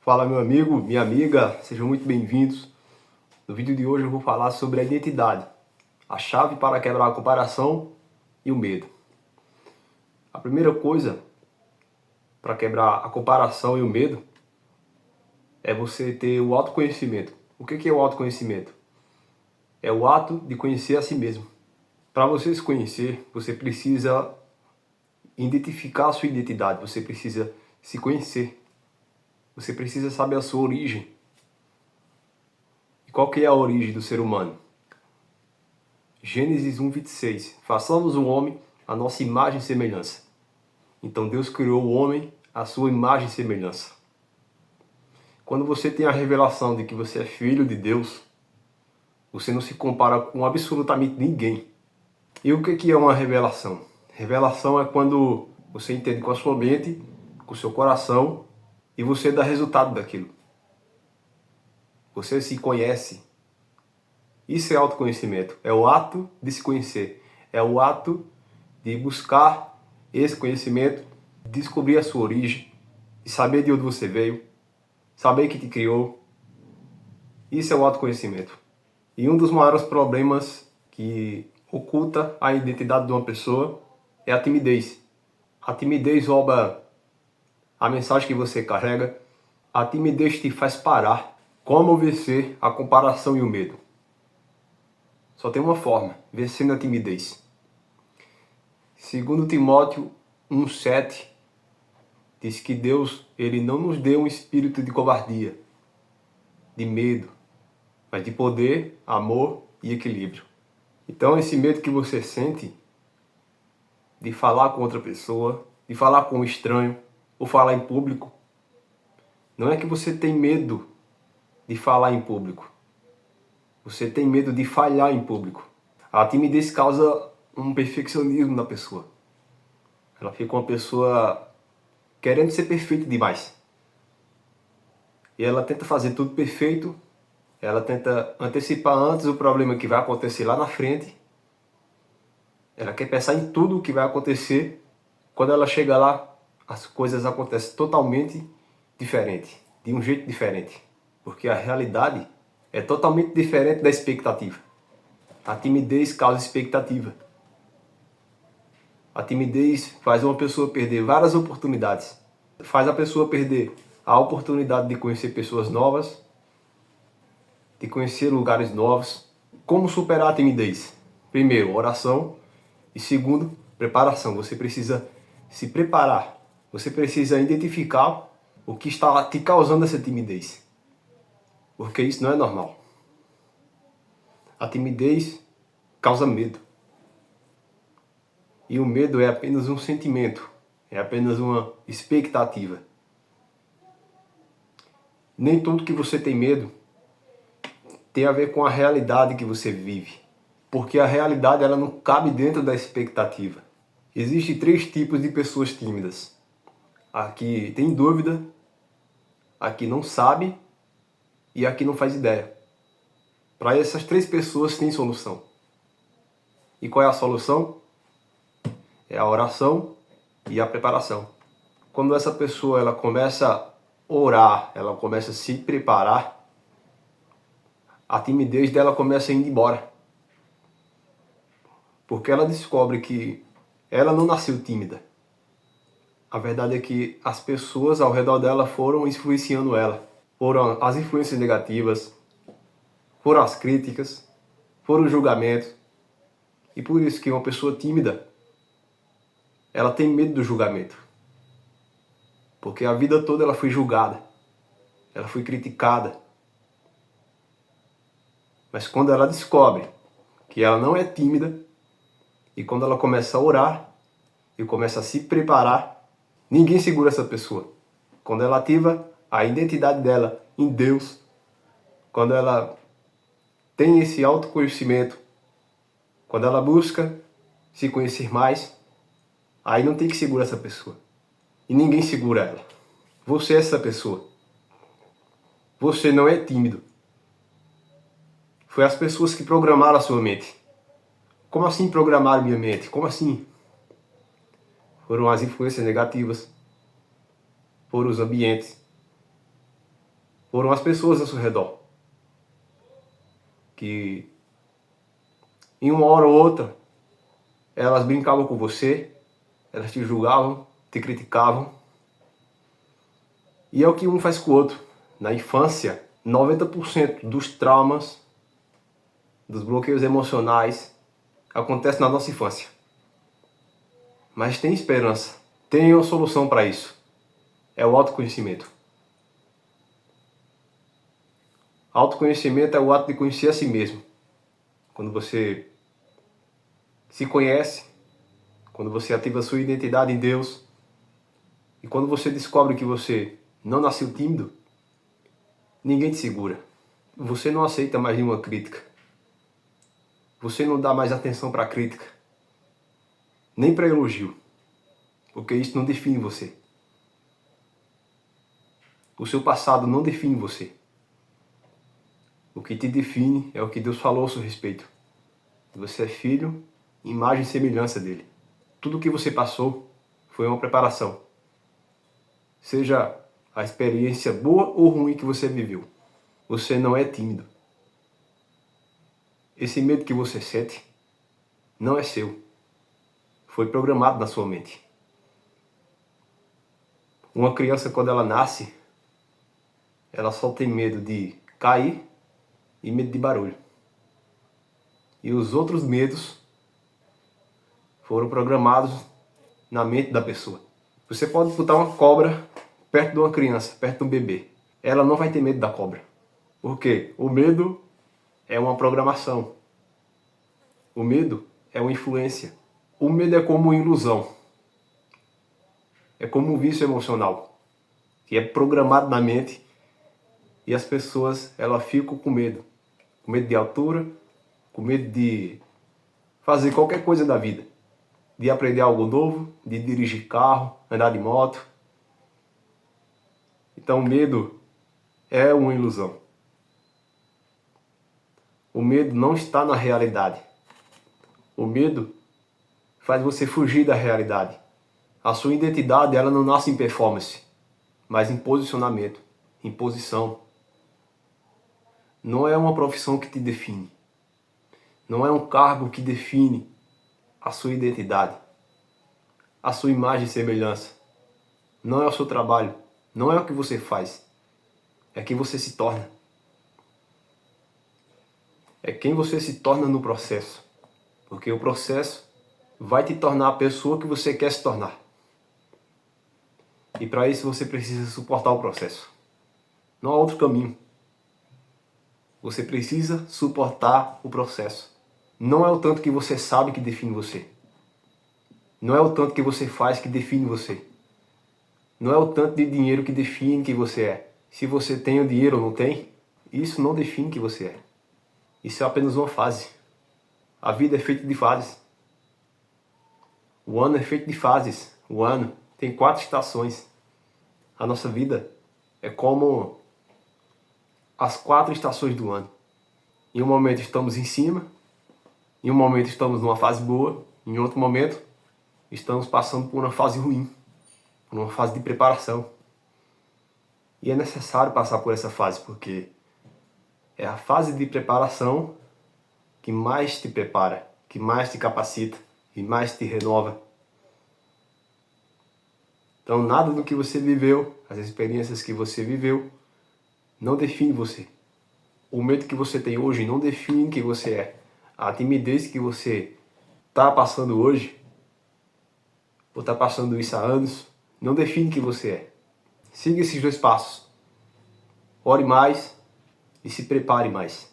Fala meu amigo, minha amiga, sejam muito bem-vindos. No vídeo de hoje eu vou falar sobre a identidade, a chave para quebrar a comparação e o medo. A primeira coisa para quebrar a comparação e o medo é você ter o autoconhecimento. O que é o autoconhecimento? É o ato de conhecer a si mesmo. Para você se conhecer, você precisa identificar a sua identidade, você precisa se conhecer. Você precisa saber a sua origem. E qual que é a origem do ser humano? Gênesis 1:26. Façamos o homem a nossa imagem e semelhança. Então Deus criou o homem à sua imagem e semelhança. Quando você tem a revelação de que você é filho de Deus, você não se compara com absolutamente ninguém. E o que é uma revelação? Revelação é quando você entende com a sua mente, com o seu coração, e você dá resultado daquilo. Você se conhece. Isso é autoconhecimento. É o ato de se conhecer. É o ato de buscar esse conhecimento, descobrir a sua origem, de saber de onde você veio, saber que te criou. Isso é o autoconhecimento. E um dos maiores problemas que oculta a identidade de uma pessoa é a timidez. A timidez rouba a mensagem que você carrega. A timidez te faz parar. Como vencer a comparação e o medo? Só tem uma forma, vencendo a timidez. Segundo Timóteo 1:7, diz que Deus ele não nos deu um espírito de covardia, de medo, mas de poder, amor e equilíbrio. Então esse medo que você sente de falar com outra pessoa, de falar com um estranho, ou falar em público, não é que você tem medo de falar em público. Você tem medo de falhar em público. A timidez causa um perfeccionismo na pessoa. Ela fica uma pessoa querendo ser perfeita demais. E ela tenta fazer tudo perfeito. Ela tenta antecipar antes o problema que vai acontecer lá na frente. Ela quer pensar em tudo o que vai acontecer. Quando ela chega lá, as coisas acontecem totalmente diferente, de um jeito diferente. Porque a realidade é totalmente diferente da expectativa. A timidez causa expectativa. A timidez faz uma pessoa perder várias oportunidades. Faz a pessoa perder a oportunidade de conhecer pessoas novas, de conhecer lugares novos. Como superar a timidez? Primeiro, oração. E segundo, preparação. Você precisa se preparar. Você precisa identificar o que está te causando essa timidez. Porque isso não é normal. A timidez causa medo. E o medo é apenas um sentimento. É apenas uma expectativa. Nem tudo que você tem medo tem a ver com a realidade que você vive. Porque a realidade ela não cabe dentro da expectativa. Existem 3 tipos de pessoas tímidas. A que tem dúvida, a que não sabe e a que não faz ideia. Para essas 3 pessoas tem solução. E qual é a solução? É a oração e a preparação. Quando essa pessoa ela começa a orar, ela começa a se preparar, a timidez dela começa a ir embora. Porque ela descobre que ela não nasceu tímida. A verdade é que as pessoas ao redor dela foram influenciando ela. Foram as influências negativas, foram as críticas, foram os julgamentos. E por isso que uma pessoa tímida, ela tem medo do julgamento. Porque a vida toda ela foi julgada. Ela foi criticada. Mas quando ela descobre que ela não é tímida, e quando ela começa a orar, e começa a se preparar, ninguém segura essa pessoa. Quando ela ativa a identidade dela em Deus, quando ela tem esse autoconhecimento, quando ela busca se conhecer mais, aí não tem que segurar essa pessoa. E ninguém segura ela. Você é essa pessoa. Você não é tímido. Foi as pessoas que programaram a sua mente. Como assim programaram minha mente? Como assim? Foram as influências negativas. Foram os ambientes. Foram as pessoas ao seu redor que, em uma hora ou outra, elas brincavam com você, elas te julgavam, te criticavam. E é o que um faz com o outro. Na infância, 90% dos traumas, dos bloqueios emocionais, acontece na nossa infância. Mas tem esperança, tem uma solução para isso. É o autoconhecimento. Autoconhecimento é o ato de conhecer a si mesmo. Quando você se conhece, quando você ativa a sua identidade em Deus, e quando você descobre que você não nasceu tímido, ninguém te segura. Você não aceita mais nenhuma crítica. Você não dá mais atenção para a crítica, nem para elogio, porque isso não define você. O seu passado não define você. O que te define é o que Deus falou a seu respeito. Você é filho, imagem e semelhança dele. Tudo o que você passou foi uma preparação. Seja a experiência boa ou ruim que você viveu, você não é tímido. Esse medo que você sente não é seu. Foi programado na sua mente. Uma criança, quando ela nasce, ela só tem medo de cair e medo de barulho. E os outros medos foram programados na mente da pessoa. Você pode botar uma cobra perto de uma criança, perto de um bebê. Ela não vai ter medo da cobra. Por quê? O medo é uma programação. O medo é uma influência. O medo é como uma ilusão. É como um vício emocional, que é programado na mente e as pessoas elas ficam com medo. Com medo de altura, com medo de fazer qualquer coisa da vida. De aprender algo novo, de dirigir carro, andar de moto. Então o medo é uma ilusão. O medo não está na realidade. O medo faz você fugir da realidade. A sua identidade ela não nasce em performance, mas em posicionamento, em posição. Não é uma profissão que te define. Não é um cargo que define a sua identidade, a sua imagem e semelhança. Não é o seu trabalho, não é o que você faz. É quem você se torna. É quem você se torna no processo. Porque o processo vai te tornar a pessoa que você quer se tornar. E para isso você precisa suportar o processo. Não há outro caminho. Você precisa suportar o processo. Não é o tanto que você sabe que define você. Não é o tanto que você faz que define você. Não é o tanto de dinheiro que define quem você é. Se você tem o dinheiro ou não tem, isso não define quem você é. Isso é apenas uma fase. A vida é feita de fases. O ano é feito de fases. O ano tem 4 estações. A nossa vida é como as 4 estações do ano. Em um momento estamos em cima, em um momento estamos numa fase boa, em outro momento estamos passando por uma fase ruim, por uma fase de preparação. E é necessário passar por essa fase, porque é a fase de preparação que mais te prepara, que mais te capacita e mais te renova. Então nada do que você viveu, as experiências que você viveu, não define você. O medo que você tem hoje não define quem você é. A timidez que você está passando hoje, ou está passando isso há anos, não define quem você é. Siga esses 2 passos. Ore mais e se prepare mais.